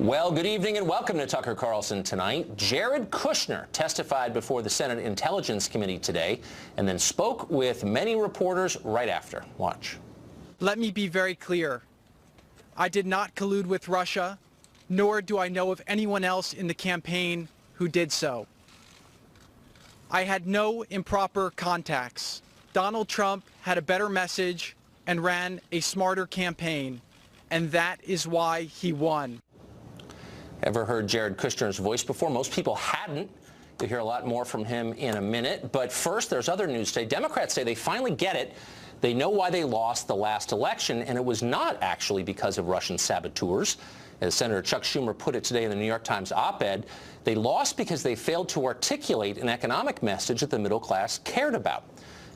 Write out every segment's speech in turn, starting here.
Well, good evening and welcome to Tucker Carlson Tonight. Jared Kushner testified before the Senate Intelligence Committee today and then spoke with many reporters right after. Watch. Let me be very clear. I did not collude with Russia, nor do I know of anyone else in the campaign who did so. I had no improper contacts. Donald Trump had a better message and ran a smarter campaign, and that is why he won. Ever heard Jared Kushner's voice before? Most people hadn't. You'll hear a lot more from him in a minute. But first, there's other news today. Democrats say they finally get it. They know why they lost the last election, and it was not actually because of Russian saboteurs. As Senator Chuck Schumer put it today in the New York Times op-ed, they lost because they failed to articulate an economic message that the middle class cared about.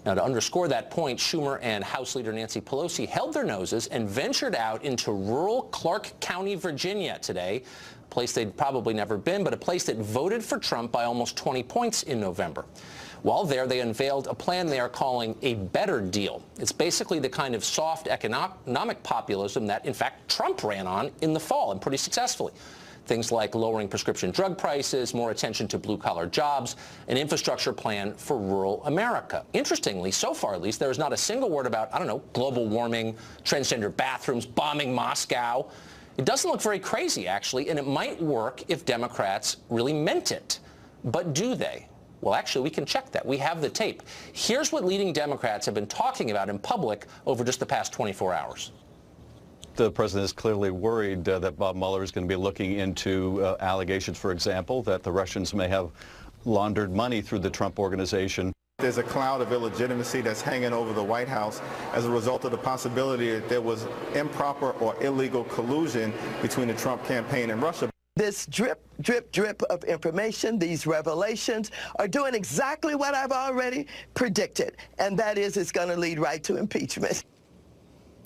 Now, to underscore that point, Schumer and House Leader Nancy Pelosi held their noses and ventured out into rural Clark County, Virginia today, a place they'd probably never been, but a place that voted for Trump by almost 20 points in November. While there, they unveiled a plan they are calling a better deal. It's basically the kind of soft economic populism that, in fact, Trump ran on in the fall, and pretty successfully. Things like lowering prescription drug prices, more attention to blue-collar jobs, an infrastructure plan for rural America. Interestingly, so far at least, there is not a single word about, I don't know, global warming, transgender bathrooms, bombing Moscow. It doesn't look very crazy, actually, and it might work if Democrats really meant it. But do they? Well, actually, we can check that. We have the tape. Here's what leading Democrats have been talking about in public over just the past 24 hours. The president is clearly worried that Bob Mueller is going to be looking into allegations, for example, that the Russians may have laundered money through the Trump organization. There's a cloud of illegitimacy that's hanging over the White House as a result of the possibility that there was improper or illegal collusion between the Trump campaign and Russia. This drip, drip, drip of information, these revelations are doing exactly what I've already predicted, and that is it's going to lead right to impeachment.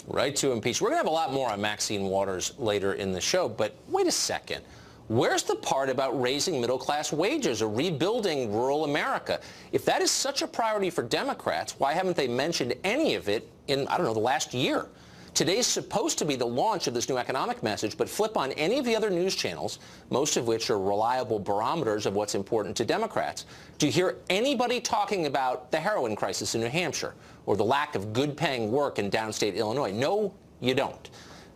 Right to impeach. We're going to have a lot more on Maxine Waters later in the show, but wait a second. Where's the part about raising middle-class wages or rebuilding rural America? If that is such a priority for Democrats, why haven't they mentioned any of it in, I don't know, the last year? Today's supposed to be the launch of this new economic message, but flip on any of the other news channels, most of which are reliable barometers of what's important to Democrats. Do you hear anybody talking about the heroin crisis in New Hampshire or the lack of good-paying work in downstate Illinois? No, you don't.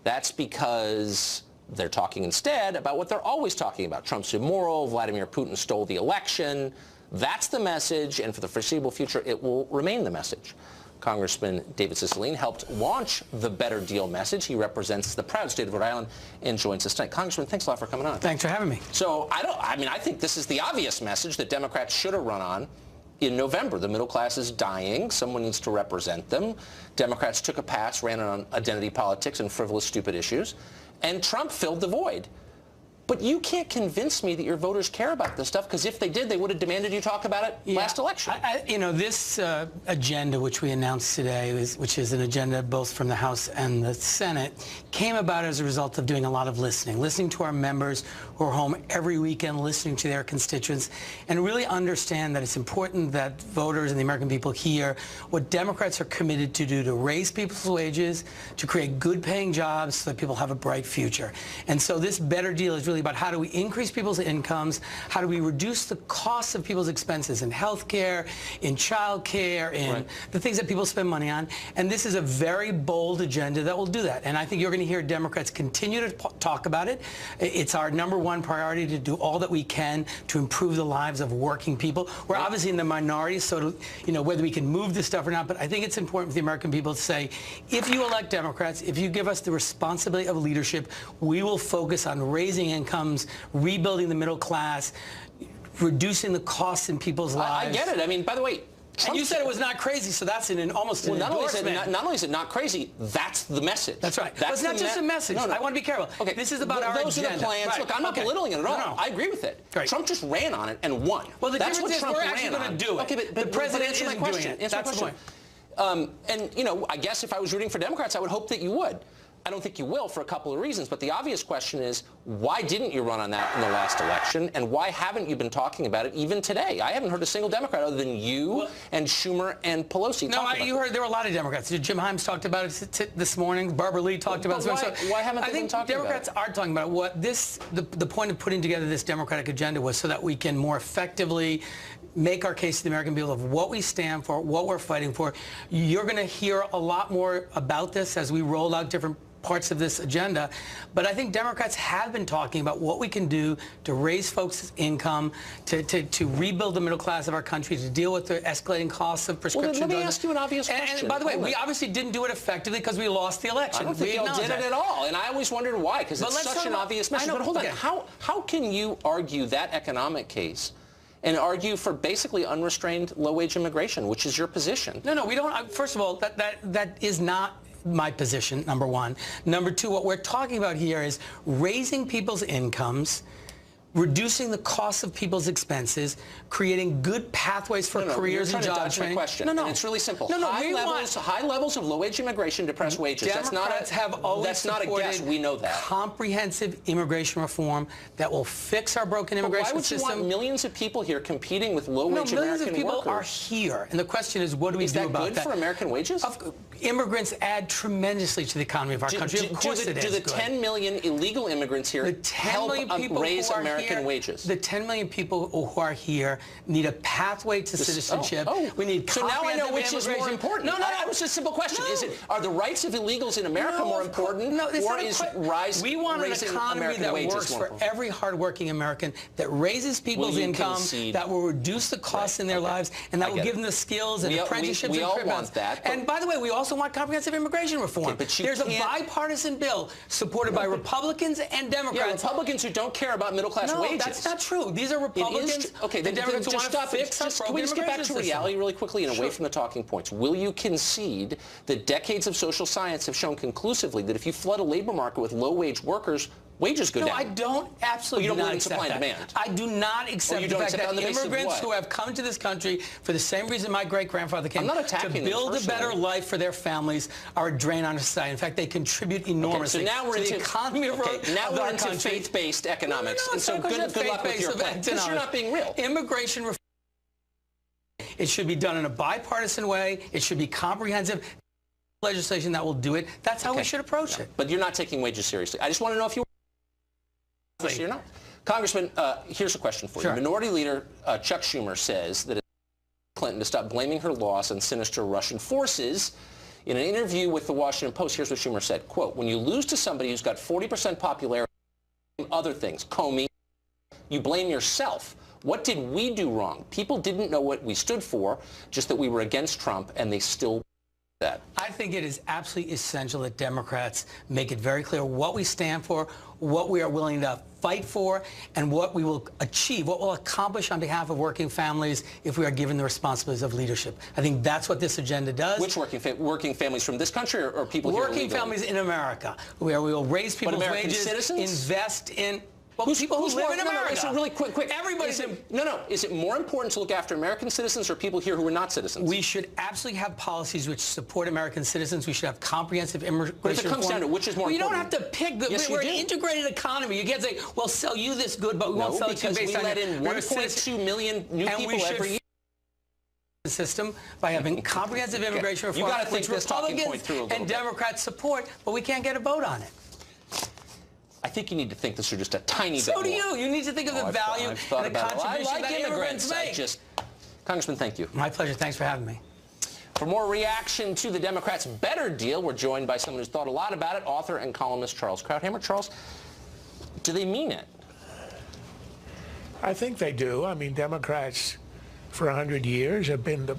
That's because they're talking instead about what they're always talking about. Trump's immoral, Vladimir Putin stole the election. That's the message, and for the foreseeable future, it will remain the message. Congressman David Cicilline helped launch the Better Deal message. He represents the proud state of Rhode Island and joins us tonight. Congressman, thanks a lot for coming on. Thanks for having me. So I think this is the obvious message that Democrats should have run on in November. The middle class is dying. Someone needs to represent them. Democrats took a pass, ran on identity politics and frivolous, stupid issues, and Trump filled the void. But you can't convince me that your voters care about this stuff, because if they did, they would have demanded you talk about it last election. This agenda, which we announced today, which is an agenda both from the House and the Senate, came about as a result of doing a lot of listening to our members who are home every weekend, listening to their constituents, and really understand that it's important that voters and the American people hear what Democrats are committed to do to raise people's wages, to create good-paying jobs so that people have a bright future. And so this better deal is really about how do we increase people's incomes, how do we reduce the costs of people's expenses in health care, in child care, in the things that people spend money on. And this is a very bold agenda that will do that. And I think you're going to hear Democrats continue to talk about it. It's our #1 priority to do all that we can to improve the lives of working people. We're obviously in the minority, so whether we can move this stuff or not, but I think it's important for the American people to say, if you elect Democrats, if you give us the responsibility of leadership, we will focus on raising incomes, rebuilding the middle class, reducing the costs in people's lives. I get it. I mean, by the way, and you said it was not crazy, so that's almost an endorsement. Not only is it not crazy, that's the message. That's right. But it's not just a message. No. I want to be careful. Okay. This is about our agenda. Those are the plans. Right. Look, I'm not belittling it at all. No. I agree with it. Right. Trump just ran on it and won. Well, the that's difference what Trump is we're actually going to do it. Okay, but the president answer my isn't question. doing it. Answer my question. And, I guess if I was rooting for Democrats, I would hope that you would. I don't think you will for a couple of reasons, but the obvious question is, why didn't you run on that in the last election, and why haven't you been talking about it even today? I haven't heard a single Democrat other than you and Schumer and Pelosi talk about it. You heard there were a lot of Democrats. Jim Himes talked about it this morning. Barbara Lee talked about it. Why haven't they been talking about it? I think Democrats are talking about it. What the point of putting together this Democratic agenda was so that we can more effectively make our case to the American people of what we stand for, what we're fighting for. You're going to hear a lot more about this as we roll out different parts of this agenda, but I think Democrats have been talking about what we can do to raise folks' income, to rebuild the middle class of our country, to deal with the escalating costs of prescription drugs. Well, then let me ask you an obvious question. And by the way, we obviously didn't do it effectively because we lost the election. I don't think y'all did it at all, and I always wondered why, because it's such an obvious message. But hold on, how can you argue that economic case and argue for basically unrestrained low-wage immigration, which is your position? No, we don't. First of all, that is not my position, number one. Number two, what we're talking about here is raising people's incomes, reducing the cost of people's expenses, creating good pathways for careers and job training. Question. And it's really simple. High levels of low-wage immigration depress wages. Democrats have always supported a guess. We know that. Comprehensive immigration reform that will fix our broken immigration system. Why would you want millions of people here competing with low-wage American workers? Millions of people are here, and the question is, what do we do about that? Is that good for American wages? Immigrants add tremendously to the economy of our country. Of course it is. Do the 10 million illegal immigrants here help raise American wages? The 10 million people who are here need a pathway to citizenship. We need so now I know which is more important. No, it was a simple question. Are the rights of illegals in America more important, or is we want an economy that works for every hardworking American, that raises people's income, that will reduce the costs in their lives, and that will give them the skills and apprenticeships. We all want that. And by the way, we also want comprehensive immigration reform. There's a bipartisan bill supported by Republicans and Democrats. Yeah, Republicans who don't care about middle-class wages. That's not true. These are Republicans. Okay, then Democrats want to fix our broken immigration system. Can we just get back to reality really quickly and away from the talking points? Will you concede that decades of social science have shown conclusively that if you flood a labor market with low-wage workers, wages go down? No, I don't. Absolutely do not accept supply that. And demand. I do not accept the fact that immigrants who have come to this country for the same reason my great-grandfather came, to build a better life for their families, are a drain on society. In fact, they contribute enormously so now we're to the economy of our country. Faith-based economics. And so good luck with your plan, because you're not being real. Immigration reform, it should be done in a bipartisan way. It should be comprehensive legislation that will do it. That's how we should approach it. But you're not taking wages seriously. I just want to know if you were. You're not. Congressman, here's a question for you. Minority Leader Chuck Schumer says that it's Clinton to stop blaming her loss on sinister Russian forces. In an interview with the Washington Post, here's what Schumer said, quote, "When you lose to somebody who's got 40% popularity, other things, Comey, you blame yourself. What did we do wrong? People didn't know what we stood for, just that we were against Trump, and they still that." I think it is absolutely essential that Democrats make it very clear what we stand for, what we are willing to fight for, and what we will achieve, what we'll accomplish on behalf of working families if we are given the responsibilities of leadership. I think that's what this agenda does. Which working families from this country or people here illegally? Working families in America, where we will raise people's wages, citizens? Invest in... Well, people who live in America. So really quick. Everybody's Is it more important to look after American citizens or people here who are not citizens? We should absolutely have policies which support American citizens. We should have comprehensive immigration reform. But if it comes down to which is more important? You don't have to pick. We're an integrated economy. You can't say, well, sell you this good, but we won't sell it to you based on... No, because we let in 1.2 million new people every year. The system by having comprehensive immigration reform, which Republicans and Democrats support, but we can't get a vote on it. I think you need to think this are just a tiny bit more. So do you. You need to think of the value and the contribution that immigrants make. Congressman, thank you. My pleasure. Thanks for having me. For more reaction to the Democrats' better deal, we're joined by someone who's thought a lot about it, author and columnist Charles Krauthammer. Charles, do they mean it? I think they do. I mean, Democrats for 100 years have been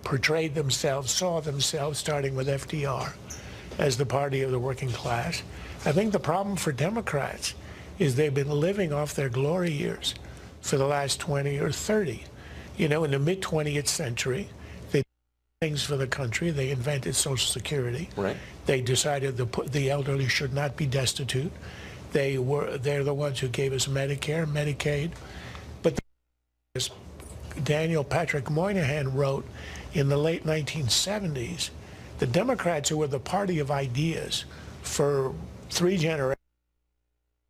portrayed themselves, saw themselves, starting with FDR, as the party of the working class. I think the problem for Democrats is they've been living off their glory years for the last 20 or 30. You know, in the mid-20th century, they did things for the country. They invented Social Security. Right. They decided the elderly should not be destitute. They're the ones who gave us Medicare, Medicaid. But as Daniel Patrick Moynihan wrote in the late 1970s, the Democrats, who were the party of ideas, for 3 generations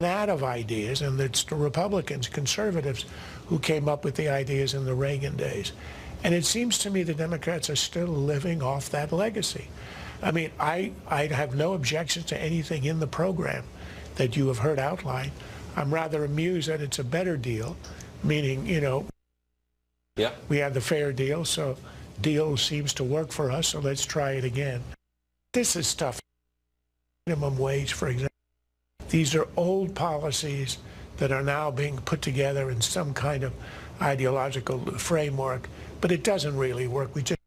out of ideas, and it's the Republicans, conservatives, who came up with the ideas in the Reagan days. And it seems to me the Democrats are still living off that legacy. I mean, I have no objections to anything in the program that you have heard outlined. I'm rather amused that it's a better deal, meaning, you know, yeah, we had the fair deal, so deal seems to work for us, so let's try it again. This is tough. Minimum wage, for example. These are old policies that are now being put together in some kind of ideological framework, but it doesn't really work. We just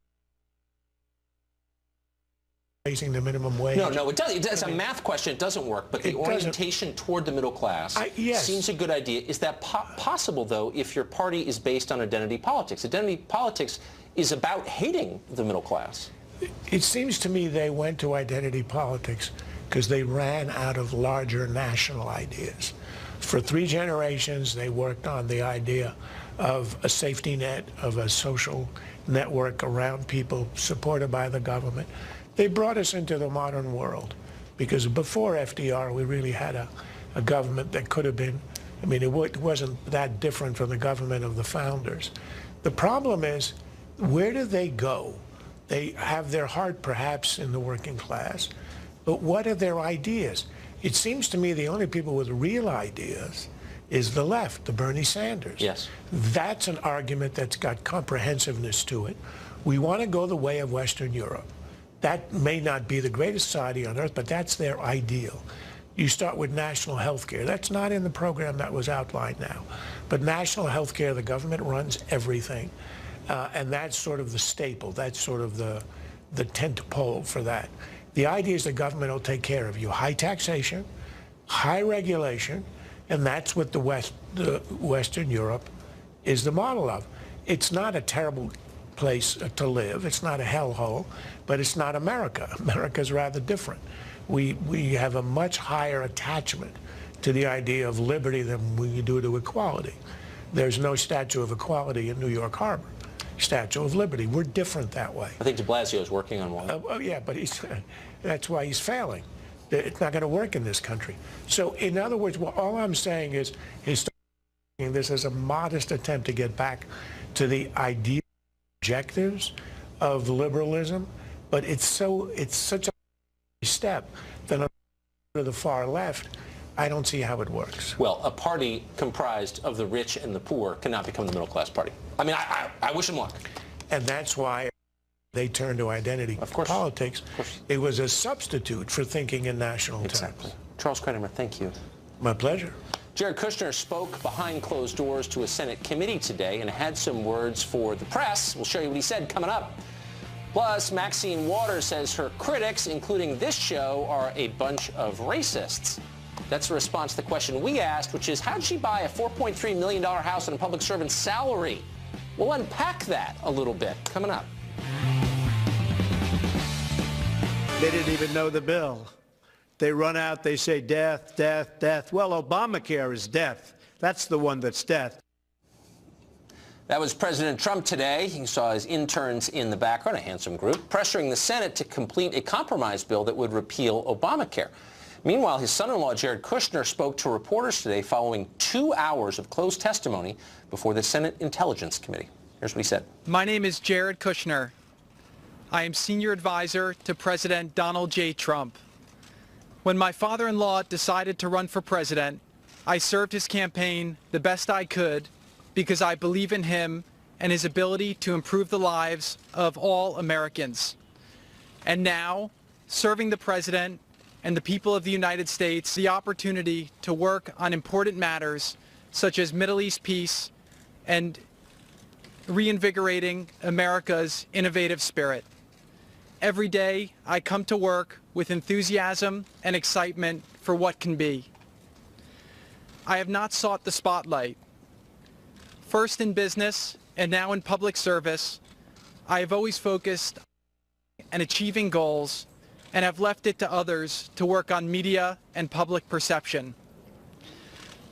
raising the minimum wage. No, it does. It's a math question. It doesn't work. But the orientation toward the middle class seems a good idea. Is that possible, though, if your party is based on identity politics? Identity politics is about hating the middle class. It seems to me they went to identity politics because they ran out of larger national ideas. For 3 generations, they worked on the idea of a safety net, of a social network around people supported by the government. They brought us into the modern world because before FDR, we really had a government that could have been, I mean, it wasn't that different from the government of the founders. The problem is, where do they go? They have their heart perhaps in the working class, but what are their ideas? It seems to me the only people with real ideas is the left, the Bernie Sanders. Yes. That's an argument that's got comprehensiveness to it. We want to go the way of Western Europe. That may not be the greatest society on earth, but that's their ideal. You start with national health care. That's not in the program that was outlined now. But national health care, the government runs everything. And that's sort of the staple. That's sort of the tent pole for that. The idea is the government will take care of you. High taxation, high regulation, and that's what the Western Europe is the model of. It's not a terrible place to live. It's not a hellhole, but it's not America. America's rather different. We have a much higher attachment to the idea of liberty than we do to equality. There's no Statue of Equality in New York Harbor. Statue of Liberty. We're different that way. I think de Blasio is working on one. Oh, yeah, but that's why he's failing. It's not going to work in this country. So, in other words, well, all I'm saying is this is a modest attempt to get back to the ideal objectives of liberalism, but it's such a step that on the far left, I don't see how it works. Well, a party comprised of the rich and the poor cannot become the middle-class party. I mean, I wish them luck. And that's why they turned to identity politics. It was a substitute for thinking in national terms. Charles Kramer, thank you. My pleasure. Jared Kushner spoke behind closed doors to a Senate committee today and had some words for the press. We'll show you what he said coming up. Plus, Maxine Waters says her critics, including this show, are a bunch of racists. That's a response to the question we asked, which is, how'd she buy a $4.3 million house on a public servant's salary? We'll unpack that a little bit coming up. They didn't even know the bill. They run out, they say death, death, death. Well, Obamacare is death. That's the one that's death. That was President Trump today. He saw his interns in the background, a handsome group, pressuring the Senate to complete a compromise bill that would repeal Obamacare. Meanwhile, his son-in-law, Jared Kushner, spoke to reporters today following 2 hours of closed testimony before the Senate Intelligence Committee. Here's what he said. My name is Jared Kushner. I am senior advisor to President Donald J. Trump. When my father-in-law decided to run for president, I served his campaign the best I could because I believe in him and his ability to improve the lives of all Americans. And now, serving the president and the people of the United States the opportunity to work on important matters such as Middle East peace and reinvigorating America's innovative spirit. Every day, I come to work with enthusiasm and excitement for what can be. I have not sought the spotlight. First in business and now in public service, I have always focused on achieving goals and have left it to others to work on media and public perception.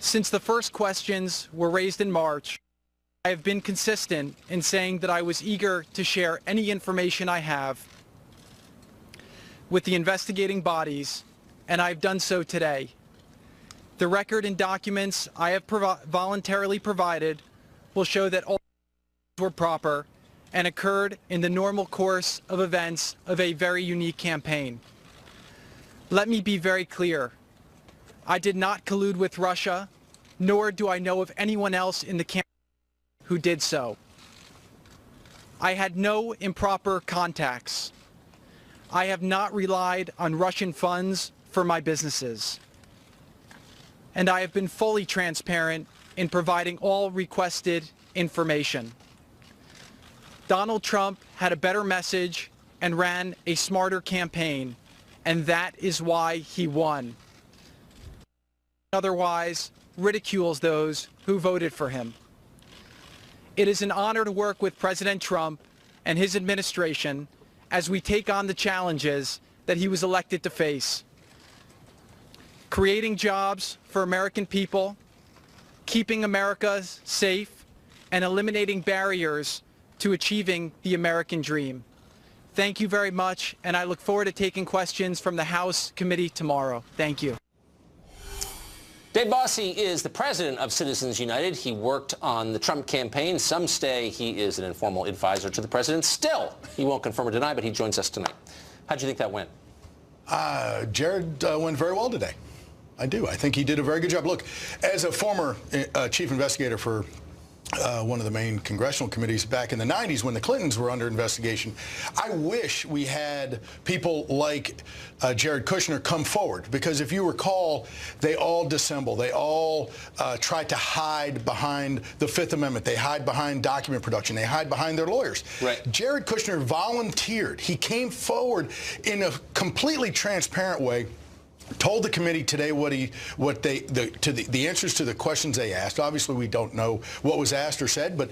Since the first questions were raised in March, I have been consistent in saying that I was eager to share any information I have with the investigating bodies and I've done so today. The record and documents I have voluntarily provided will show that all were proper and occurred in the normal course of events of a very unique campaign. Let me be very clear. I did not collude with Russia, nor do I know of anyone else in the campaign who did so. I had no improper contacts. I have not relied on Russian funds for my businesses. And I have been fully transparent in providing all requested information. Donald Trump had a better message and ran a smarter campaign, and that is why he won. Otherwise, ridicules those who voted for him. It is an honor to work with President Trump and his administration as we take on the challenges that he was elected to face. Creating jobs for American people, keeping America safe, and eliminating barriers to achieving the American dream. Thank you very much, and I look forward to taking questions from the House committee tomorrow. Thank you. Dave Bossie is the president of Citizens United. He worked on the Trump campaign. Some say he is an informal advisor to the president. Still, he won't confirm or deny, but he joins us tonight. How'd you think that went? Jared went very well today. I do. I think he did a very good job. Look, as a former chief investigator for one of the main congressional committees back in the 90s when the Clintons were under investigation, I wish we had people like Jared Kushner come forward, because if you recall, they all dissemble. They all try to hide behind the Fifth Amendment. They hide behind document production. They hide behind their lawyers. Right. Jared Kushner volunteered. He came forward in a completely transparent way, told the committee today the answers to the questions they asked. Obviously, we don't know what was asked or said, but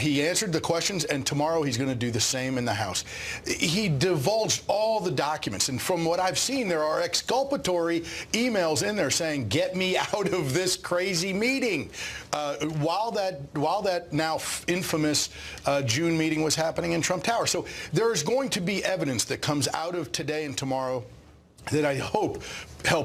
he answered the questions, and tomorrow he's going to do the same in the House. He divulged all the documents, and from what I've seen, there are exculpatory emails in there saying, "Get me out of this crazy meeting," while that now infamous June meeting was happening in Trump Tower. So there is going to be evidence that comes out of today and tomorrow that I hope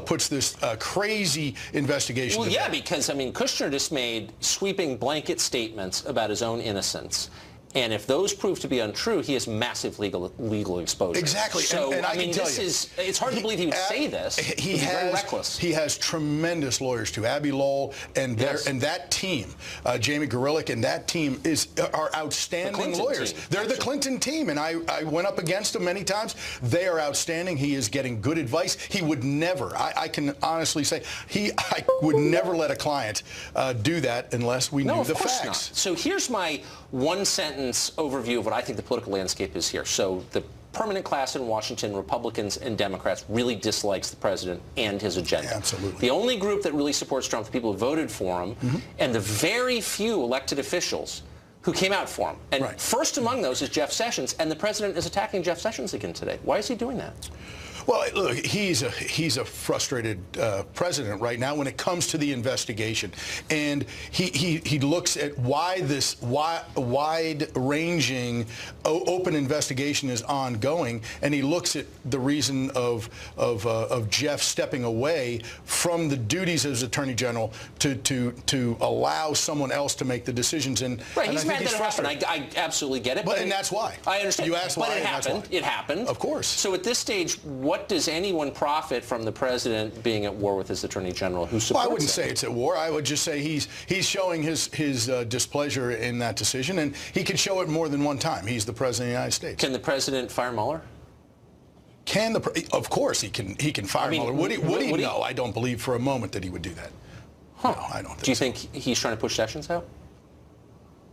puts this crazy investigation Well, to yeah, bed. because, I mean, Kushner just made sweeping blanket statements about his own innocence. And if those prove to be untrue, he has massive legal exposure. Exactly. So, and I mean, it's hard to believe he would say this. He has, very reckless. He has tremendous lawyers, too. Abby Lowell and that team, Jamie Gorillick and that team are outstanding lawyers. They're the Clinton team, and I went up against them many times. They are outstanding. He is getting good advice. He would never, I can honestly say, I would never let a client do that unless we knew the facts. Not. So here's my one-sentence overview of what I think the political landscape is here. So the permanent class in Washington, Republicans and Democrats, really dislikes the president and his agenda. Yeah, absolutely. The only group that really supports Trump, the people who voted for him, and the very few elected officials who came out for him. And first among those is Jeff Sessions, and the president is attacking Jeff Sessions again today. Why is he doing that? Well, look, he's a frustrated president right now when it comes to the investigation, and he looks at why this wide-ranging open investigation is ongoing, and he looks at the reason of Jeff stepping away from the duties as Attorney General to allow someone else to make the decisions. And right, and he's mad that it happened. I absolutely get it. And that's why. I understand. You asked why, but and that's why. It happened. Of course. So at this stage, what does anyone profit from the president being at war with his Attorney General who supports I wouldn't him? say it's at war. I would just say he's showing his displeasure in that decision, and he can show it more than one time. He's the president of the United States. Can the president fire Mueller? Of course he can fire Mueller. Would he? No, I don't believe for a moment that he would do that. Huh. No, I don't think Do you think he's trying to push Sessions out?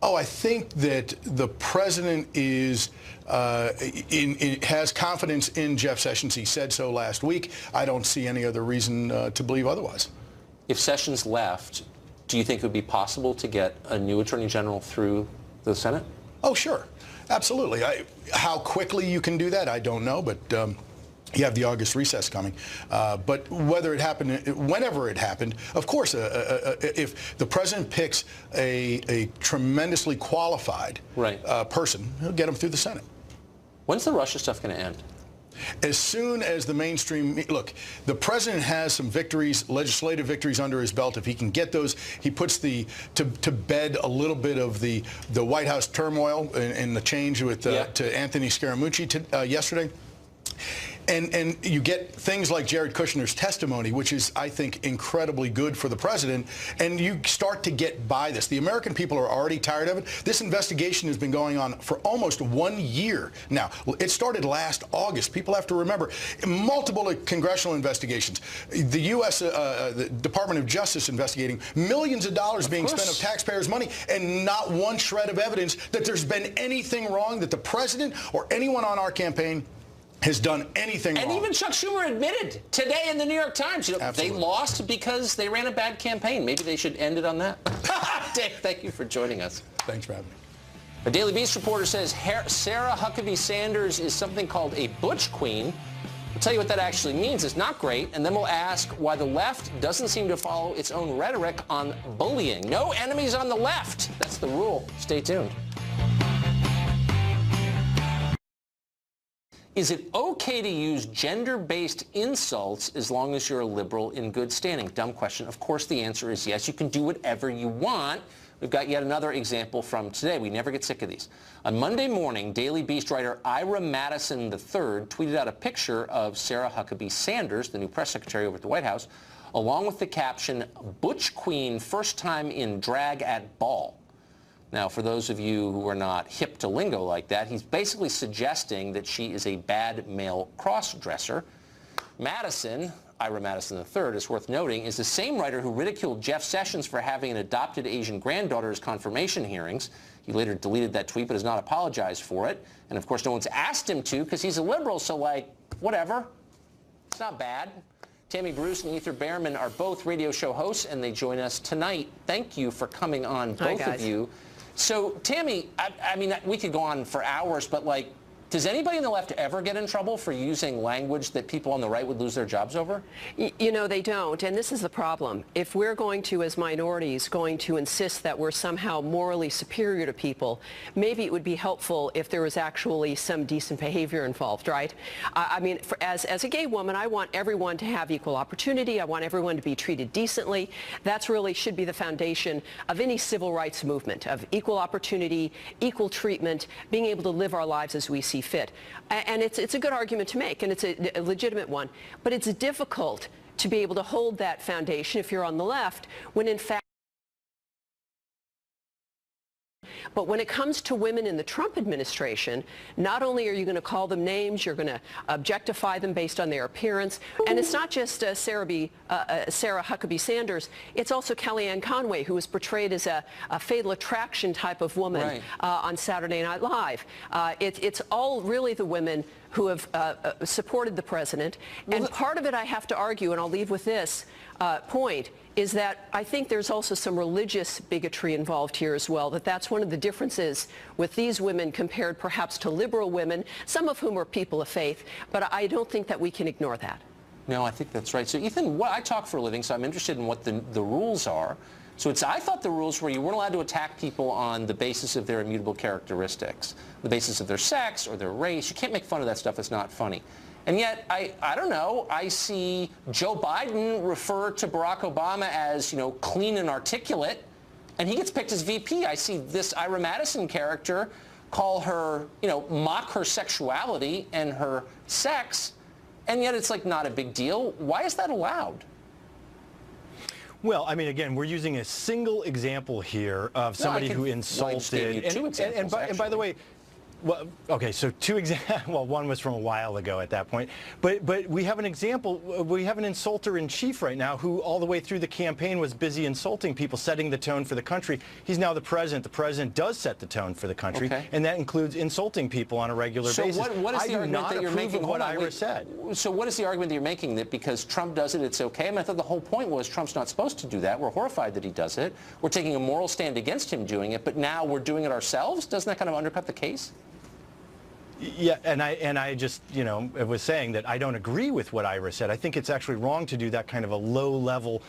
Oh, I think that the president has confidence in Jeff Sessions. He said so last week. I don't see any other reason to believe otherwise. If Sessions left, do you think it would be possible to get a new Attorney General through the Senate? Oh, sure. Absolutely. How quickly you can do that, I don't know, but you have the August recess coming. But whether it happened, whenever it happened, of course, if the president picks a tremendously qualified person, he'll get him through the Senate. When's the Russia stuff going to end? As soon as the mainstream, look, the president has some victories, legislative victories under his belt. If he can get those, he puts to bed a little bit of the White House turmoil and the change with to Anthony Scaramucci yesterday. And you get things like Jared Kushner's testimony, which is, I think, incredibly good for the president, and you start to get by this. The American people are already tired of it. This investigation has been going on for almost 1 year now. It started last August. People have to remember, multiple congressional investigations. The U.S. The Department of Justice investigating millions of dollars being spent of taxpayers' money, and not one shred of evidence that there's been anything wrong, that the president or anyone on our campaign has done anything wrong. And even Chuck Schumer admitted today in the New York Times, they lost because they ran a bad campaign. Maybe they should end it on that. Dave, thank you for joining us. Thanks for having me. A Daily Beast reporter says Sarah Huckabee Sanders is something called a butch queen. We'll tell you what that actually means. It's not great. And then we'll ask why the left doesn't seem to follow its own rhetoric on bullying. No enemies on the left. That's the rule. Stay tuned. Is it okay to use gender-based insults as long as you're a liberal in good standing? Dumb question. Of course the answer is yes. You can do whatever you want. We've got yet another example from today. We never get sick of these. On Monday morning, Daily Beast writer Ira Madison III tweeted out a picture of Sarah Huckabee Sanders, the new press secretary over at the White House, along with the caption, "Butch Queen, first time in drag at ball." Now, for those of you who are not hip to lingo like that, he's basically suggesting that she is a bad male cross-dresser. Madison, Ira Madison III, is worth noting, is the same writer who ridiculed Jeff Sessions for having an adopted Asian granddaughter at confirmation hearings. He later deleted that tweet but has not apologized for it. And, of course, no one's asked him to because he's a liberal, so, like, whatever. It's not bad. Tammy Bruce and Ether Behrman are both radio show hosts, and they join us tonight. Thank you for coming on, both of you. So, Tammy, I mean, we could go on for hours, but, like, does anybody on the left ever get in trouble for using language that people on the right would lose their jobs over? You know, they don't, and this is the problem. If we're going to, as minorities, going to insist that we're somehow morally superior to people, maybe it would be helpful if there was actually some decent behavior involved, right? I mean, as a gay woman, I want everyone to have equal opportunity. I want everyone to be treated decently. That's really should be the foundation of any civil rights movement, of equal opportunity, equal treatment, being able to live our lives as we see fit. And it's a good argument to make, and it's a legitimate one. But it's difficult to be able to hold that foundation if you're on the left, when in fact, but when it comes to women in the Trump administration, not only are you going to call them names, you're going to objectify them based on their appearance. And it's not just Sarah Huckabee Sanders. It's also Kellyanne Conway, who was portrayed as a Fatal Attraction type of woman on Saturday Night Live. It's all really the women who have supported the president. And part of it, I have to argue, and I'll leave with this point, is that I think there's also some religious bigotry involved here as well, that's one of the differences with these women compared perhaps to liberal women, some of whom are people of faith, but I don't think that we can ignore that. No, I think that's right. So, Ethan, I talk for a living, so I'm interested in what the rules are. So I thought the rules were you weren't allowed to attack people on the basis of their immutable characteristics, the basis of their sex or their race. You can't make fun of that stuff. It's not funny. And yet, I don't know, I see Joe Biden refer to Barack Obama as, clean and articulate, and he gets picked as VP. I see this Ira Madison character call her, mock her sexuality and her sex, and yet it's like not a big deal. Why is that allowed? Well, I mean, again, we're using a single example here of somebody who insulted. And by the way, well, okay, so two examples. Well, one was from a while ago at that point. But we have an example. We have an insulter in chief right now who all the way through the campaign was busy insulting people, setting the tone for the country. He's now the president. The president does set the tone for the country, and that includes insulting people on a regular basis. So what is the argument that you're making? What Ira said. So what is the argument that you're making, that because Trump does it, it's okay? I mean, I thought the whole point was Trump's not supposed to do that. We're horrified that he does it. We're taking a moral stand against him doing it, but now we're doing it ourselves? Doesn't that kind of undercut the case? Yeah, and I just, was saying that I don't agree with what Ira said. I think it's actually wrong to do that kind of a low-level,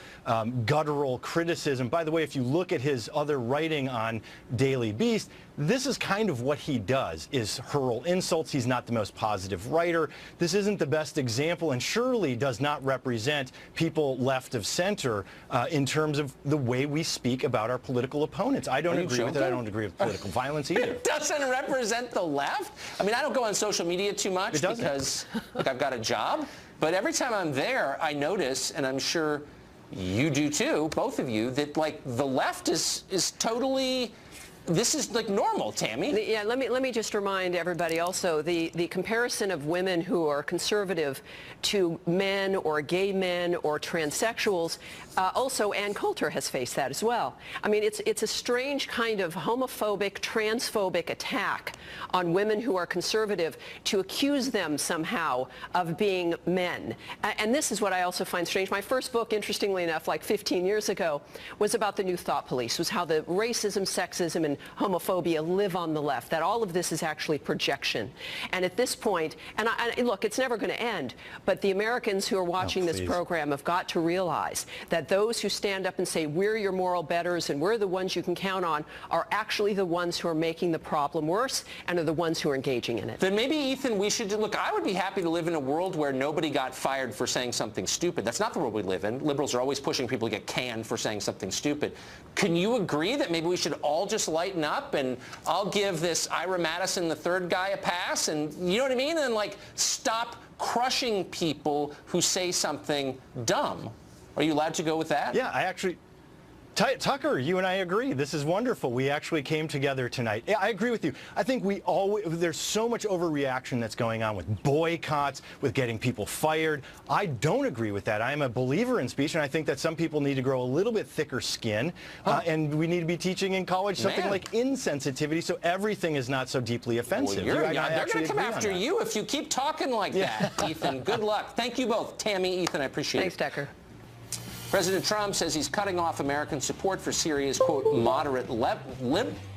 guttural criticism. By the way, if you look at his other writing on Daily Beast, this is kind of what he does, is hurl insults. He's not the most positive writer. This isn't the best example and surely does not represent people left of center in terms of the way we speak about our political opponents. I don't agree with it. I don't agree with political violence either. It doesn't represent the left? I mean, I don't go on social media too much because look, I've got a job. But every time I'm there, I notice, and I'm sure you do too, both of you, that like the left is totally, this is like normal, Tammy. Yeah, let me just remind everybody also the comparison of women who are conservative to men or gay men or transsexuals. Also, Ann Coulter has faced that as well. I mean, it's a strange kind of homophobic, transphobic attack on women who are conservative to accuse them somehow of being men. And this is what I also find strange. My first book, interestingly enough, like 15 years ago, was about the New Thought Police, was how the racism, sexism, and homophobia live on the left, that all of this is actually projection. And at this point, and look, it's never going to end, but the Americans who are watching this program have got to realize that those who stand up and say, we're your moral betters and we're the ones you can count on, are actually the ones who are making the problem worse and are the ones who are engaging in it. Then maybe, Ethan, we should, look, I would be happy to live in a world where nobody got fired for saying something stupid. That's not the world we live in. Liberals are always pushing people to get canned for saying something stupid. Can you agree that maybe we should all just lighten up and I'll give this Ira Madison, the third guy, a pass, and you know what I mean? And like stop crushing people who say something dumb. Are you allowed to go with that? Yeah, I actually... Tucker, you and I agree. This is wonderful. We actually came together tonight. I agree with you. I think there's so much overreaction that's going on with boycotts, with getting people fired. I don't agree with that. I am a believer in speech, and I think that some people need to grow a little bit thicker skin, and we need to be teaching in college something like insensitivity so everything is not so deeply offensive. Well, they're going to come after you if you keep talking like that, Ethan. Good luck. Thank you both. Tammy, Ethan, I appreciate it. Thanks, Tucker. President Trump says he's cutting off American support for Syria's, quote, moderate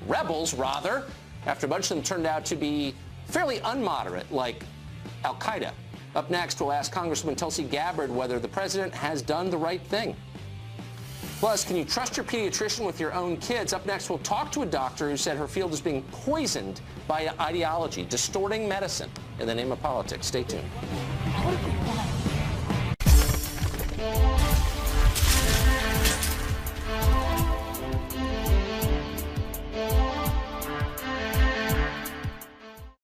rebels, rather, after a bunch of them turned out to be fairly unmoderate, like al-Qaeda. Up next, we'll ask Congresswoman Tulsi Gabbard whether the president has done the right thing. Plus, can you trust your pediatrician with your own kids? Up next, we'll talk to a doctor who said her field is being poisoned by ideology, distorting medicine in the name of politics. Stay tuned.